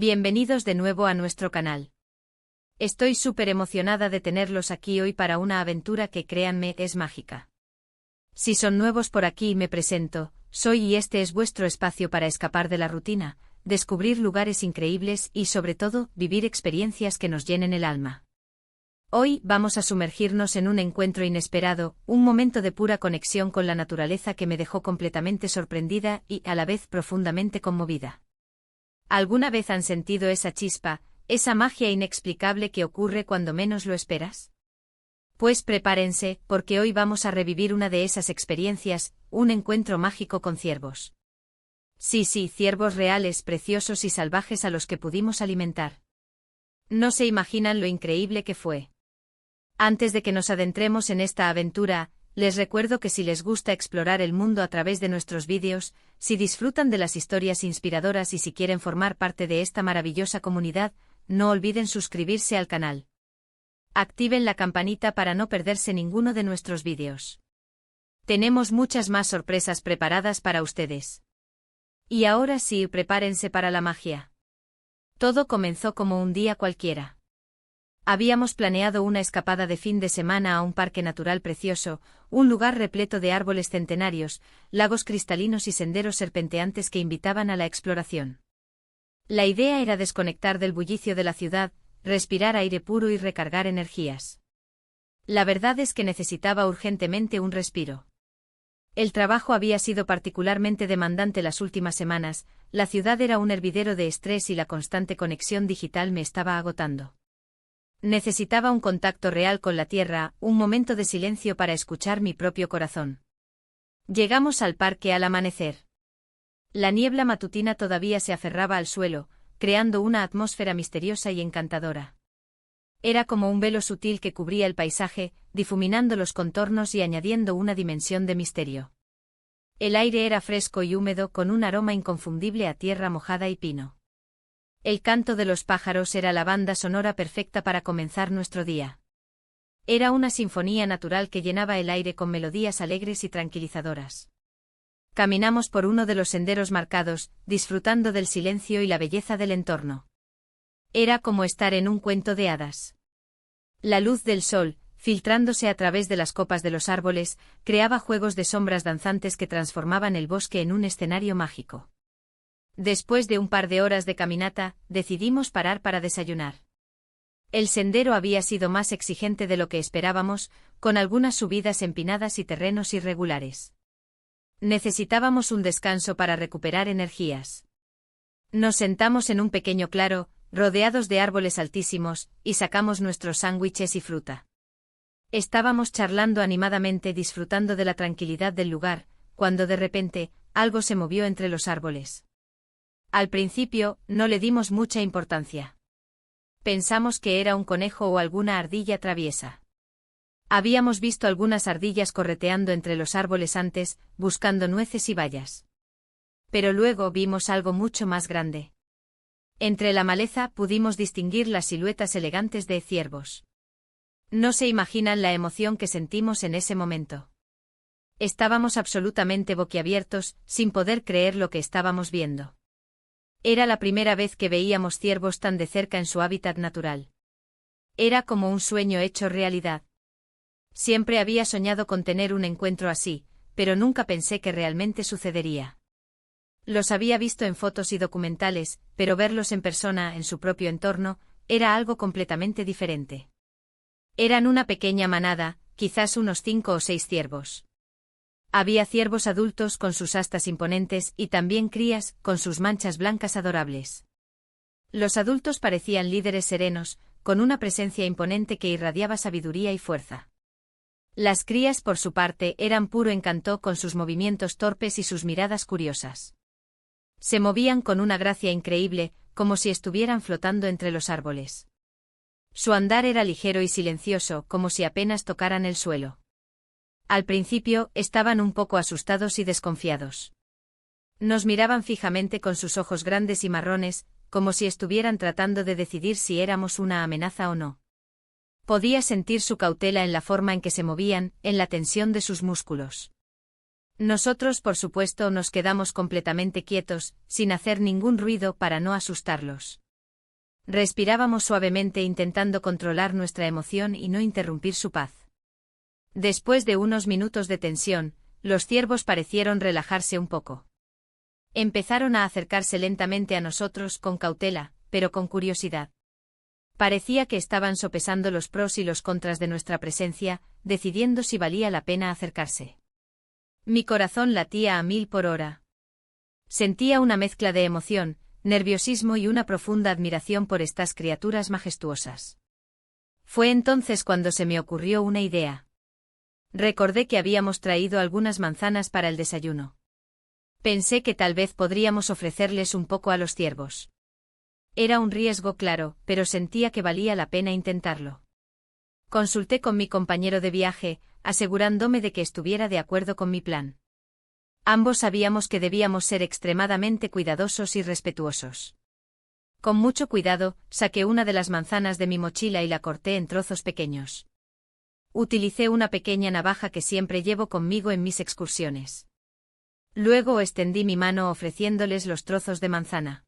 Bienvenidos de nuevo a nuestro canal. Estoy súper emocionada de tenerlos aquí hoy para una aventura que, créanme, es mágica. Si son nuevos por aquí, me presento, soy y este es vuestro espacio para escapar de la rutina, descubrir lugares increíbles y, sobre todo, vivir experiencias que nos llenen el alma. Hoy vamos a sumergirnos en un encuentro inesperado, un momento de pura conexión con la naturaleza que me dejó completamente sorprendida y, a la vez, profundamente conmovida. ¿Alguna vez han sentido esa chispa, esa magia inexplicable que ocurre cuando menos lo esperas? Pues prepárense, porque hoy vamos a revivir una de esas experiencias, un encuentro mágico con ciervos. Sí, ciervos reales, preciosos y salvajes a los que pudimos alimentar. No se imaginan lo increíble que fue. Antes de que nos adentremos en esta aventura, les recuerdo que si les gusta explorar el mundo a través de nuestros vídeos, si disfrutan de las historias inspiradoras y si quieren formar parte de esta maravillosa comunidad, no olviden suscribirse al canal. Activen la campanita para no perderse ninguno de nuestros vídeos. Tenemos muchas más sorpresas preparadas para ustedes. Y ahora sí, prepárense para la magia. Todo comenzó como un día cualquiera. Habíamos planeado una escapada de fin de semana a un parque natural precioso, un lugar repleto de árboles centenarios, lagos cristalinos y senderos serpenteantes que invitaban a la exploración. La idea era desconectar del bullicio de la ciudad, respirar aire puro y recargar energías. La verdad es que necesitaba urgentemente un respiro. El trabajo había sido particularmente demandante las últimas semanas, la ciudad era un hervidero de estrés y la constante conexión digital me estaba agotando. Necesitaba un contacto real con la tierra, un momento de silencio para escuchar mi propio corazón. Llegamos al parque al amanecer. La niebla matutina todavía se aferraba al suelo, creando una atmósfera misteriosa y encantadora. Era como un velo sutil que cubría el paisaje, difuminando los contornos y añadiendo una dimensión de misterio. El aire era fresco y húmedo con un aroma inconfundible a tierra mojada y pino. El canto de los pájaros era la banda sonora perfecta para comenzar nuestro día. Era una sinfonía natural que llenaba el aire con melodías alegres y tranquilizadoras. Caminamos por uno de los senderos marcados, disfrutando del silencio y la belleza del entorno. Era como estar en un cuento de hadas. La luz del sol, filtrándose a través de las copas de los árboles, creaba juegos de sombras danzantes que transformaban el bosque en un escenario mágico. Después de un par de horas de caminata, decidimos parar para desayunar. El sendero había sido más exigente de lo que esperábamos, con algunas subidas empinadas y terrenos irregulares. Necesitábamos un descanso para recuperar energías. Nos sentamos en un pequeño claro, rodeados de árboles altísimos, y sacamos nuestros sándwiches y fruta. Estábamos charlando animadamente disfrutando de la tranquilidad del lugar, cuando de repente, algo se movió entre los árboles. Al principio, no le dimos mucha importancia. Pensamos que era un conejo o alguna ardilla traviesa. Habíamos visto algunas ardillas correteando entre los árboles antes, buscando nueces y bayas. Pero luego vimos algo mucho más grande. Entre la maleza pudimos distinguir las siluetas elegantes de ciervos. No se imaginan la emoción que sentimos en ese momento. Estábamos absolutamente boquiabiertos, sin poder creer lo que estábamos viendo. Era la primera vez que veíamos ciervos tan de cerca en su hábitat natural. Era como un sueño hecho realidad. Siempre había soñado con tener un encuentro así, pero nunca pensé que realmente sucedería. Los había visto en fotos y documentales, pero verlos en persona, en su propio entorno, era algo completamente diferente. Eran una pequeña manada, quizás unos 5 o 6 ciervos. Había ciervos adultos con sus astas imponentes y también crías, con sus manchas blancas adorables. Los adultos parecían líderes serenos, con una presencia imponente que irradiaba sabiduría y fuerza. Las crías, por su parte, eran puro encanto con sus movimientos torpes y sus miradas curiosas. Se movían con una gracia increíble, como si estuvieran flotando entre los árboles. Su andar era ligero y silencioso, como si apenas tocaran el suelo. Al principio, estaban un poco asustados y desconfiados. Nos miraban fijamente con sus ojos grandes y marrones, como si estuvieran tratando de decidir si éramos una amenaza o no. Podía sentir su cautela en la forma en que se movían, en la tensión de sus músculos. Nosotros, por supuesto, nos quedamos completamente quietos, sin hacer ningún ruido para no asustarlos. Respirábamos suavemente intentando controlar nuestra emoción y no interrumpir su paz. Después de unos minutos de tensión, los ciervos parecieron relajarse un poco. Empezaron a acercarse lentamente a nosotros con cautela, pero con curiosidad. Parecía que estaban sopesando los pros y los contras de nuestra presencia, decidiendo si valía la pena acercarse. Mi corazón latía a 1000 por hora. Sentía una mezcla de emoción, nerviosismo y una profunda admiración por estas criaturas majestuosas. Fue entonces cuando se me ocurrió una idea. Recordé que habíamos traído algunas manzanas para el desayuno. Pensé que tal vez podríamos ofrecerles un poco a los ciervos. Era un riesgo claro, pero sentía que valía la pena intentarlo. Consulté con mi compañero de viaje, asegurándome de que estuviera de acuerdo con mi plan. Ambos sabíamos que debíamos ser extremadamente cuidadosos y respetuosos. Con mucho cuidado, saqué una de las manzanas de mi mochila y la corté en trozos pequeños. Utilicé una pequeña navaja que siempre llevo conmigo en mis excursiones. Luego extendí mi mano ofreciéndoles los trozos de manzana.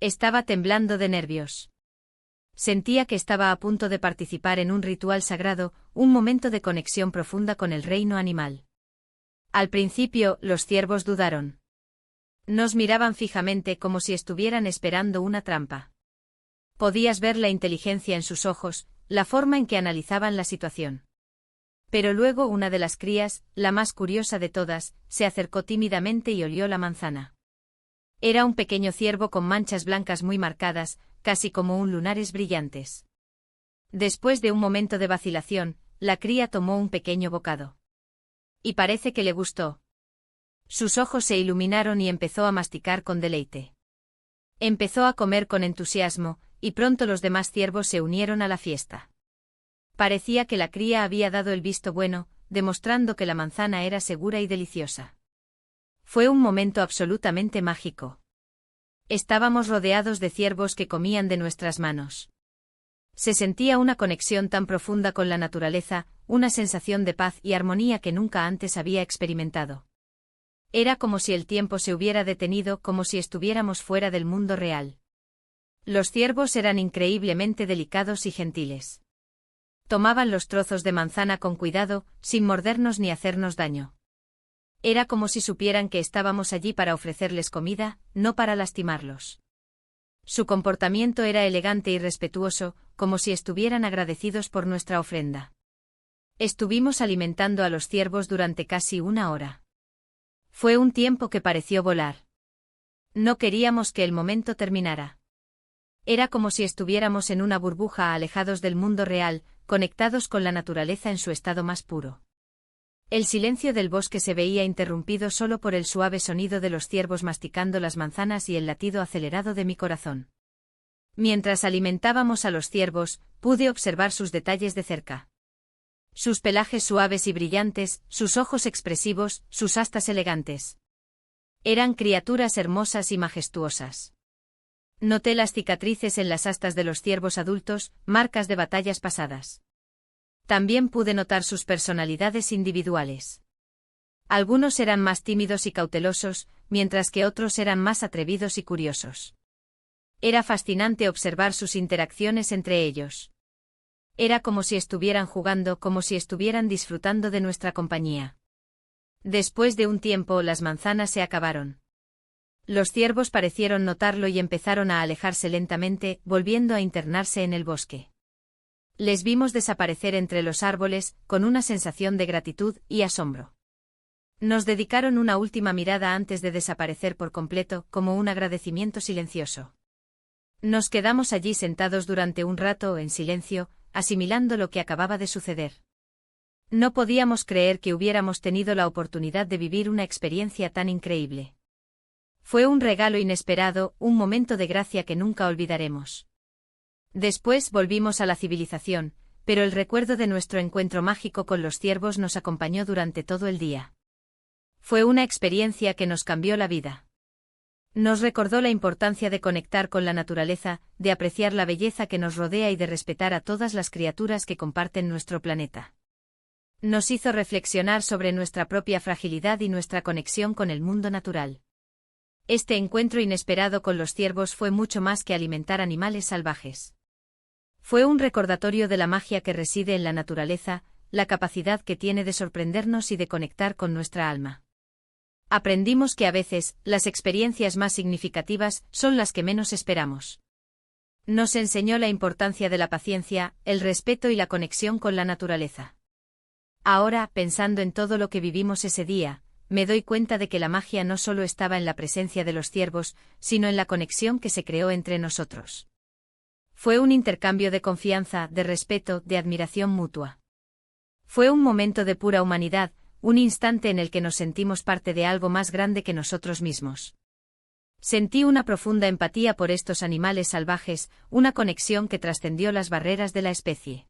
Estaba temblando de nervios. Sentía que estaba a punto de participar en un ritual sagrado, un momento de conexión profunda con el reino animal. Al principio, los ciervos dudaron. Nos miraban fijamente como si estuvieran esperando una trampa. Podías ver la inteligencia en sus ojos, la forma en que analizaban la situación. Pero luego una de las crías, la más curiosa de todas, se acercó tímidamente y olió la manzana. Era un pequeño ciervo con manchas blancas muy marcadas, casi como un lunares brillantes. Después de un momento de vacilación, la cría tomó un pequeño bocado. Y parece que le gustó. Sus ojos se iluminaron y empezó a masticar con deleite. Empezó a comer con entusiasmo, y pronto los demás ciervos se unieron a la fiesta. Parecía que la cría había dado el visto bueno, demostrando que la manzana era segura y deliciosa. Fue un momento absolutamente mágico. Estábamos rodeados de ciervos que comían de nuestras manos. Se sentía una conexión tan profunda con la naturaleza, una sensación de paz y armonía que nunca antes había experimentado. Era como si el tiempo se hubiera detenido, como si estuviéramos fuera del mundo real. Los ciervos eran increíblemente delicados y gentiles. Tomaban los trozos de manzana con cuidado, sin mordernos ni hacernos daño. Era como si supieran que estábamos allí para ofrecerles comida, no para lastimarlos. Su comportamiento era elegante y respetuoso, como si estuvieran agradecidos por nuestra ofrenda. Estuvimos alimentando a los ciervos durante casi 1 hora. Fue un tiempo que pareció volar. No queríamos que el momento terminara. Era como si estuviéramos en una burbuja alejados del mundo real, conectados con la naturaleza en su estado más puro. El silencio del bosque se veía interrumpido solo por el suave sonido de los ciervos masticando las manzanas y el latido acelerado de mi corazón. Mientras alimentábamos a los ciervos, pude observar sus detalles de cerca. Sus pelajes suaves y brillantes, sus ojos expresivos, sus astas elegantes. Eran criaturas hermosas y majestuosas. Noté las cicatrices en las astas de los ciervos adultos, marcas de batallas pasadas. También pude notar sus personalidades individuales. Algunos eran más tímidos y cautelosos, mientras que otros eran más atrevidos y curiosos. Era fascinante observar sus interacciones entre ellos. Era como si estuvieran jugando, como si estuvieran disfrutando de nuestra compañía. Después de un tiempo, las manzanas se acabaron. Los ciervos parecieron notarlo y empezaron a alejarse lentamente, volviendo a internarse en el bosque. Les vimos desaparecer entre los árboles, con una sensación de gratitud y asombro. Nos dedicaron una última mirada antes de desaparecer por completo, como un agradecimiento silencioso. Nos quedamos allí sentados durante un rato en silencio, asimilando lo que acababa de suceder. No podíamos creer que hubiéramos tenido la oportunidad de vivir una experiencia tan increíble. Fue un regalo inesperado, un momento de gracia que nunca olvidaremos. Después volvimos a la civilización, pero el recuerdo de nuestro encuentro mágico con los ciervos nos acompañó durante todo el día. Fue una experiencia que nos cambió la vida. Nos recordó la importancia de conectar con la naturaleza, de apreciar la belleza que nos rodea y de respetar a todas las criaturas que comparten nuestro planeta. Nos hizo reflexionar sobre nuestra propia fragilidad y nuestra conexión con el mundo natural. Este encuentro inesperado con los ciervos fue mucho más que alimentar animales salvajes. Fue un recordatorio de la magia que reside en la naturaleza, la capacidad que tiene de sorprendernos y de conectar con nuestra alma. Aprendimos que a veces, las experiencias más significativas son las que menos esperamos. Nos enseñó la importancia de la paciencia, el respeto y la conexión con la naturaleza. Ahora, pensando en todo lo que vivimos ese día, me doy cuenta de que la magia no solo estaba en la presencia de los ciervos, sino en la conexión que se creó entre nosotros. Fue un intercambio de confianza, de respeto, de admiración mutua. Fue un momento de pura humanidad, un instante en el que nos sentimos parte de algo más grande que nosotros mismos. Sentí una profunda empatía por estos animales salvajes, una conexión que trascendió las barreras de la especie.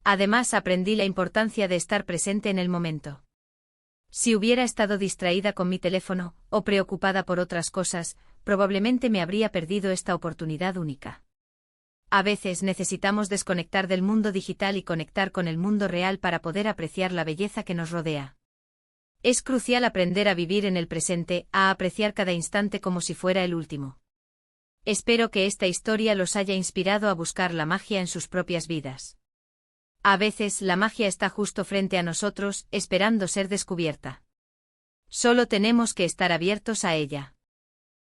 Además, aprendí la importancia de estar presente en el momento. Si hubiera estado distraída con mi teléfono, o preocupada por otras cosas, probablemente me habría perdido esta oportunidad única. A veces necesitamos desconectar del mundo digital y conectar con el mundo real para poder apreciar la belleza que nos rodea. Es crucial aprender a vivir en el presente, a apreciar cada instante como si fuera el último. Espero que esta historia los haya inspirado a buscar la magia en sus propias vidas. A veces la magia está justo frente a nosotros, esperando ser descubierta. Solo tenemos que estar abiertos a ella.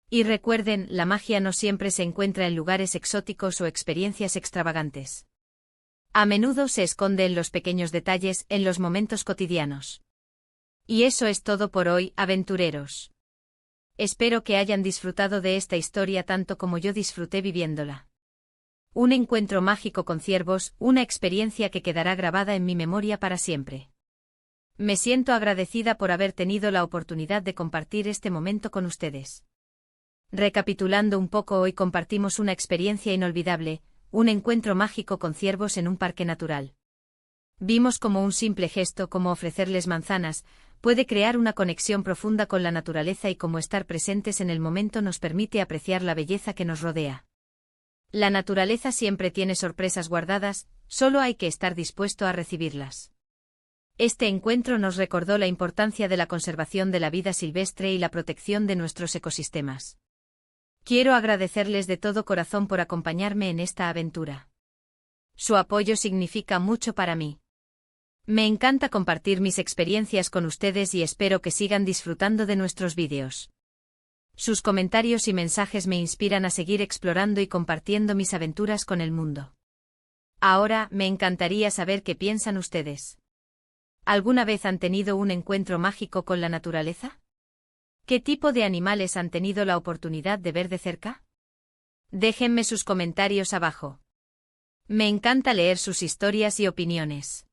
Y recuerden, la magia no siempre se encuentra en lugares exóticos o experiencias extravagantes. A menudo se esconde en los pequeños detalles, en los momentos cotidianos. Y eso es todo por hoy, aventureros. Espero que hayan disfrutado de esta historia tanto como yo disfruté viviéndola. Un encuentro mágico con ciervos, una experiencia que quedará grabada en mi memoria para siempre. Me siento agradecida por haber tenido la oportunidad de compartir este momento con ustedes. Recapitulando un poco, hoy compartimos una experiencia inolvidable, un encuentro mágico con ciervos en un parque natural. Vimos cómo un simple gesto como ofrecerles manzanas puede crear una conexión profunda con la naturaleza y cómo estar presentes en el momento nos permite apreciar la belleza que nos rodea. La naturaleza siempre tiene sorpresas guardadas, solo hay que estar dispuesto a recibirlas. Este encuentro nos recordó la importancia de la conservación de la vida silvestre y la protección de nuestros ecosistemas. Quiero agradecerles de todo corazón por acompañarme en esta aventura. Su apoyo significa mucho para mí. Me encanta compartir mis experiencias con ustedes y espero que sigan disfrutando de nuestros vídeos. Sus comentarios y mensajes me inspiran a seguir explorando y compartiendo mis aventuras con el mundo. Ahora, me encantaría saber qué piensan ustedes. ¿Alguna vez han tenido un encuentro mágico con la naturaleza? ¿Qué tipo de animales han tenido la oportunidad de ver de cerca? Déjenme sus comentarios abajo. Me encanta leer sus historias y opiniones.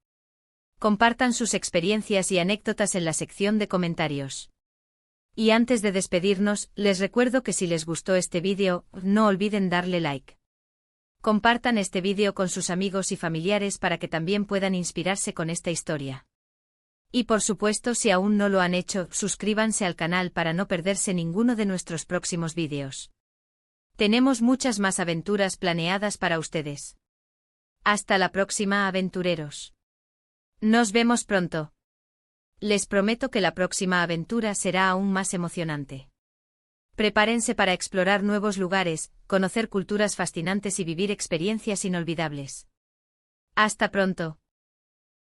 Compartan sus experiencias y anécdotas en la sección de comentarios. Y antes de despedirnos, les recuerdo que si les gustó este vídeo, no olviden darle like. Compartan este vídeo con sus amigos y familiares para que también puedan inspirarse con esta historia. Y por supuesto, si aún no lo han hecho, suscríbanse al canal para no perderse ninguno de nuestros próximos vídeos. Tenemos muchas más aventuras planeadas para ustedes. Hasta la próxima, aventureros. Nos vemos pronto. Les prometo que la próxima aventura será aún más emocionante. Prepárense para explorar nuevos lugares, conocer culturas fascinantes y vivir experiencias inolvidables. Hasta pronto.